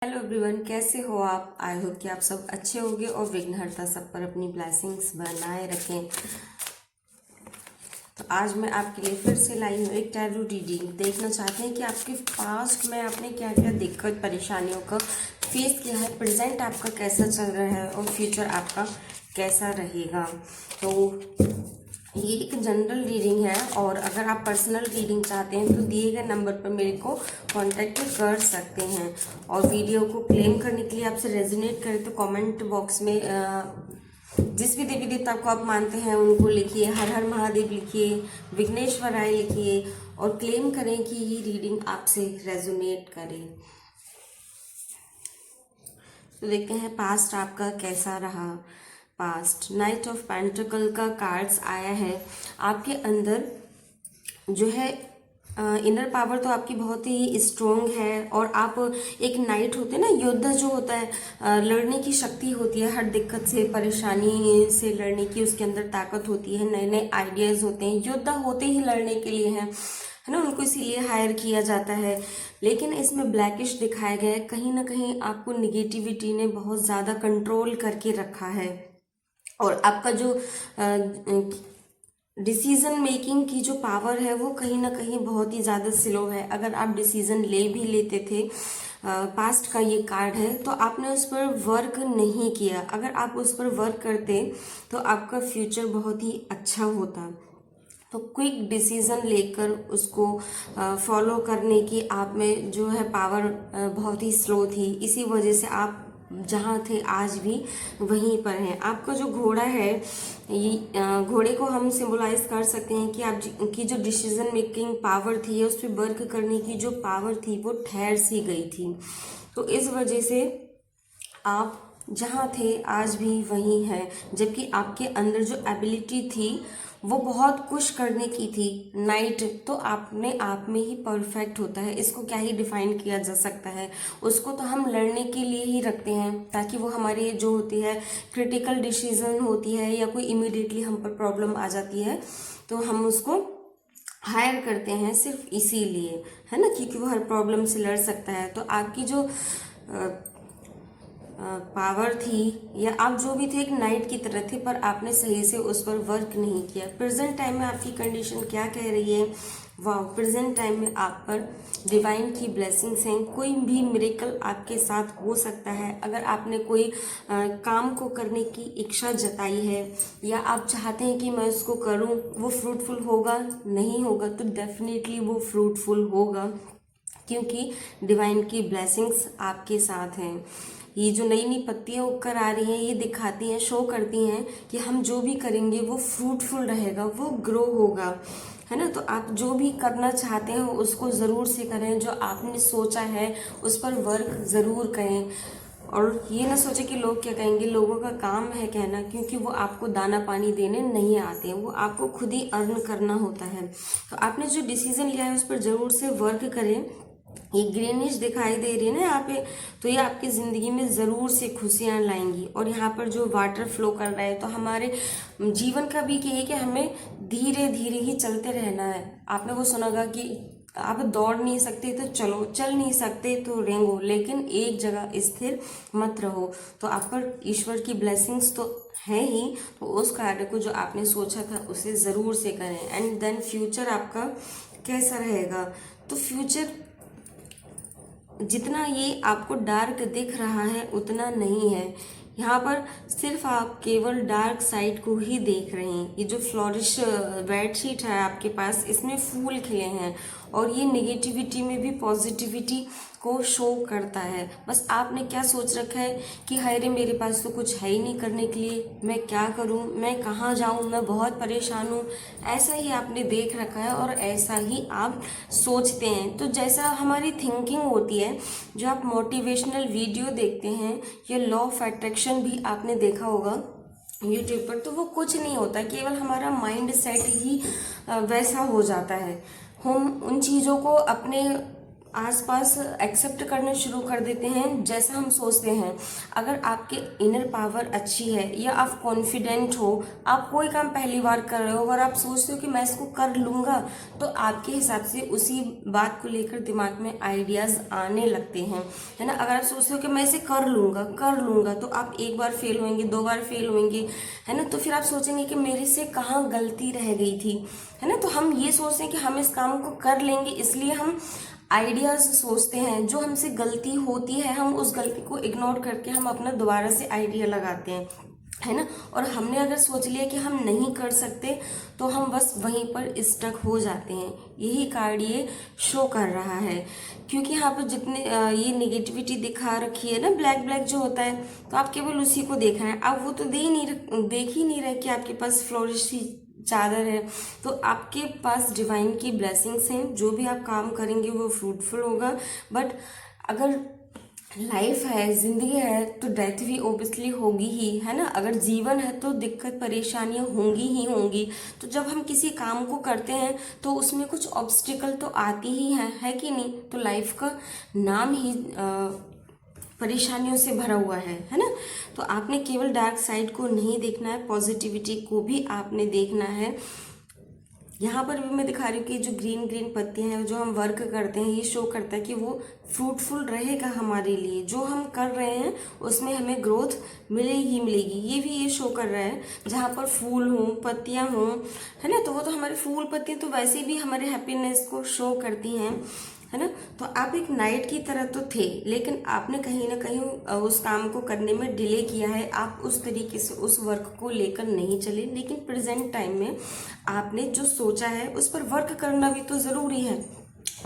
Hello everyone, कैसे हो आप। आई होप कि आप सब अच्छे होंगे और विघ्नहर्ता सब पर अपनी ब्लेसिंग्स बनाए रखें। तो आज मैं आपके लिए फिर से लाई हूँ एक टैरो रीडिंग। देखना चाहते हैं कि आपके पास्ट में आपने क्या क्या दिक्कत परेशानियों का फेस किया है, प्रेजेंट आपका कैसा चल रहा है और फ्यूचर आपका कैसा रहेगा। तो ये एक जनरल रीडिंग है और अगर आप पर्सनल रीडिंग चाहते हैं तो दिए गए नंबर पर मेरे को कांटेक्ट कर सकते हैं। और वीडियो को क्लेम करने के लिए आपसे रेजोनेट करे तो कमेंट बॉक्स में जिस भी देवी देवता को आप मानते हैं उनको लिखिए, हर हर महादेव लिखिए, विघ्नेश्वराय लिखिए और क्लेम करें कि ये रीडिंग आपसे रेजोनेट करे। तो देखते हैं पास्ट आपका कैसा रहा। पास्ट नाइट ऑफ पेंटिकल का कार्ड्स आया है। आपके अंदर जो है इनर पावर तो आपकी बहुत ही स्ट्रोंग है और आप एक नाइट होते हैं ना, योद्धा जो होता है, लड़ने की शक्ति होती है, हर दिक्कत से परेशानी से लड़ने की उसके अंदर ताकत होती है, नए नए आइडियाज होते हैं। योद्धा होते ही लड़ने के लिए हैं, है ना, उनको इसीलिए हायर किया जाता है। लेकिन इसमें ब्लैकिश दिखाया गया है, कहीं ना कहीं आपको निगेटिविटी ने बहुत ज़्यादा कंट्रोल करके रखा है और आपका जो डिसीजन मेकिंग की जो पावर है वो कहीं ना कहीं बहुत ही ज़्यादा स्लो है। अगर आप डिसीजन ले भी लेते थे, पास्ट का ये कार्ड है, तो आपने उस पर वर्क नहीं किया। अगर आप उस पर वर्क करते तो आपका फ्यूचर बहुत ही अच्छा होता। तो क्विक डिसीजन लेकर उसको फॉलो करने की आप में जो है पावर बहुत ही स्लो थी। इसी वजह से आप जहाँ थे आज भी वहीं पर हैं। आपका जो घोड़ा है, ये घोड़े को हम सिंबलाइज कर सकते हैं कि आप की जो डिसीजन मेकिंग पावर थी, उस पर वर्क करने की जो पावर थी वो ठहर सी गई थी। तो इस वजह से आप जहाँ थे आज भी वहीं हैं, जबकि आपके अंदर जो एबिलिटी थी वो बहुत कुछ करने की थी। नाइट तो अपने आप में ही परफेक्ट होता है, इसको क्या ही डिफाइन किया जा सकता है। उसको तो हम लड़ने के लिए ही रखते हैं ताकि वो हमारी जो होती है क्रिटिकल डिसीजन होती है या कोई इमीडिएटली हम पर प्रॉब्लम आ जाती है तो हम उसको हायर करते हैं सिर्फ इसीलिए, है ना, क्योंकि वो हर प्रॉब्लम से लड़ सकता है। तो आपकी जो पावर थी या आप जो भी थे एक नाइट की तरह थे, पर आपने सही से उस पर वर्क नहीं किया। प्रेजेंट टाइम में आपकी कंडीशन क्या कह रही है? वाह, प्रेजेंट टाइम में आप पर डिवाइन की ब्लेसिंग्स हैं। कोई भी मिरेकल आपके साथ हो सकता है। अगर आपने कोई काम को करने की इच्छा जताई है या आप चाहते हैं कि मैं उसको करूं, वो फ्रूटफुल होगा नहीं होगा, तो डेफिनेटली वो फ्रूटफुल होगा क्योंकि डिवाइन की ब्लेसिंग्स आपके साथ हैं। ये जो नई नई पत्तियां उगकर आ रही हैं ये दिखाती हैं, शो करती हैं कि हम जो भी करेंगे वो फ्रूटफुल रहेगा, वो ग्रो होगा, है ना। तो आप जो भी करना चाहते हैं उसको ज़रूर से करें, जो आपने सोचा है उस पर वर्क ज़रूर करें। और ये ना सोचे कि लोग क्या कहेंगे, लोगों का काम है कहना, क्योंकि वो आपको दाना पानी देने नहीं आते हैं, वो आपको खुद ही अर्न करना होता है। तो आपने जो डिसीजन लिया है उस पर ज़रूर से वर्क करें। ये ग्रीनिश दिखाई दे रही है ना यहाँ पे, तो ये आपकी ज़िंदगी में ज़रूर से खुशियाँ लाएंगी। और यहाँ पर जो वाटर फ्लो कर रहा है तो हमारे जीवन का भी यही कि हमें धीरे धीरे ही चलते रहना है। आपने वो सुना होगा कि आप दौड़ नहीं सकते तो चलो, चल नहीं सकते तो रेंगो, लेकिन एक जगह स्थिर मत रहो। तो आप पर ईश्वर की ब्लेसिंग्स तो है ही, तो उस कार्य को जो आपने सोचा था उसे ज़रूर से करें। एंड देन फ्यूचर आपका कैसा रहेगा? तो फ्यूचर जितना ये आपको डार्क दिख रहा है उतना नहीं है। यहाँ पर सिर्फ आप केवल डार्क साइड को ही देख रहे हैं। ये जो फ्लोरिश बेडशीट है आपके पास, इसमें फूल खिले हैं और ये नेगेटिविटी में भी पॉजिटिविटी को शो करता है। बस आपने क्या सोच रखा है कि हाय रे, मेरे पास तो कुछ है ही नहीं करने के लिए, मैं क्या करूं, मैं कहाँ जाऊं, मैं बहुत परेशान हूं। ऐसा ही आपने देख रखा है और ऐसा ही आप सोचते हैं। तो जैसा हमारी थिंकिंग होती है, जो आप मोटिवेशनल वीडियो देखते हैं या लॉ ऑफ अट्रैक्शन भी आपने देखा होगा यूट्यूब पर, तो वो कुछ नहीं होता, केवल हमारा माइंड सेट ही वैसा हो जाता है। हम उन चीज़ों को अपने आसपास एक्सेप्ट करना शुरू कर देते हैं जैसा हम सोचते हैं। अगर आपके इनर पावर अच्छी है या आप कॉन्फिडेंट हो, आप कोई काम पहली बार कर रहे हो और आप सोचते हो कि मैं इसको कर लूँगा, तो आपके हिसाब से उसी बात को लेकर दिमाग में आइडियाज़ आने लगते हैं, है ना। अगर आप सोचते हो कि मैं इसे कर लूँगा, तो आप एक बार फेल होंगे, 2 बार फेल होंगे, है ना। तो फिर आप सोचेंगे कि मेरे से कहाँ गलती रह गई थी, है ना। तो हम ये सोचते हैं कि हम इस काम को कर लेंगे, इसलिए हम आइडियाज सोचते हैं। जो हमसे गलती होती है हम उस गलती को इग्नोर करके हम अपना दोबारा से आइडिया लगाते हैं, है ना। और हमने अगर सोच लिया कि हम नहीं कर सकते तो हम बस वहीं पर स्टक हो जाते हैं। यही कार्ड ये शो कर रहा है, क्योंकि यहाँ पर जितने ये नेगेटिविटी दिखा रखी है ना, ब्लैक ब्लैक जो होता है, तो आप केवल उसी को देख रहे हैं। आप वो तो देख ही नहीं रहे कि आपके पास फ्लोरिश चादर है। तो आपके पास डिवाइन की ब्लेसिंग्स हैं, जो भी आप काम करेंगे वो फ्रूटफुल होगा। बट अगर लाइफ है, जिंदगी है, तो डेथ भी ओबियसली होगी ही, है ना। अगर जीवन है तो दिक्कत परेशानियां होंगी ही होंगी। तो जब हम किसी काम को करते हैं तो उसमें कुछ ऑब्स्टिकल तो आती ही है कि नहीं। तो लाइफ का नाम ही परेशानियों से भरा हुआ है ना। तो आपने केवल डार्क साइड को नहीं देखना है, पॉजिटिविटी को भी आपने देखना है। यहाँ पर भी मैं दिखा रही हूँ कि जो ग्रीन ग्रीन पत्तियाँ हैं, जो हम वर्क करते हैं, ये शो करता है कि वो फ्रूटफुल रहेगा हमारे लिए। जो हम कर रहे हैं उसमें हमें ग्रोथ मिलेगी। ये भी ये शो कर रहा है। जहाँ पर फूल हों, पत्तियाँ हों, है ना, तो वो तो हमारे फूल पत्तियाँ तो वैसे भी हमारे हैप्पीनेस को शो करती हैं, है ना। तो आप एक नाइट की तरह तो थे, लेकिन आपने कहीं ना कहीं उस काम को करने में डिले किया है। आप उस तरीके से उस वर्क को लेकर नहीं चले, लेकिन प्रेजेंट टाइम में आपने जो सोचा है उस पर वर्क करना भी तो ज़रूरी है।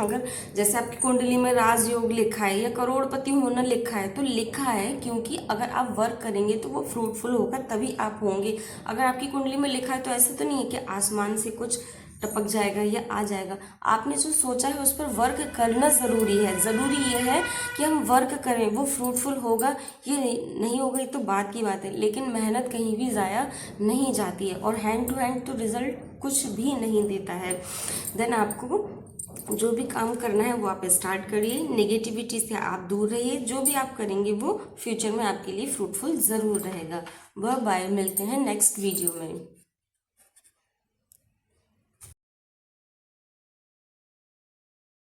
अगर जैसे आपकी कुंडली में राजयोग लिखा है या करोड़पति होना लिखा है, तो लिखा है क्योंकि अगर आप वर्क करेंगे तो वो फ्रूटफुल होगा, तभी आप होंगे। अगर आपकी कुंडली में लिखा है तो ऐसा तो नहीं है कि आसमान से कुछ टपक जाएगा या आ जाएगा। आपने जो सोचा है उस पर वर्क करना ज़रूरी है। ज़रूरी ये है कि हम वर्क करें, वो फ्रूटफुल होगा ये नहीं होगा, ये तो बात की बात है, लेकिन मेहनत कहीं भी ज़ाया नहीं जाती है। और हैंड टू हैंड तो रिजल्ट कुछ भी नहीं देता है। देन आपको जो भी काम करना है वो आप स्टार्ट करिए। नेगेटिविटी से आप दूर रहिए। जो भी आप करेंगे वो फ्यूचर में आपके लिए फ्रूटफुल ज़रूर रहेगा। बाय, मिलते हैं नेक्स्ट वीडियो में।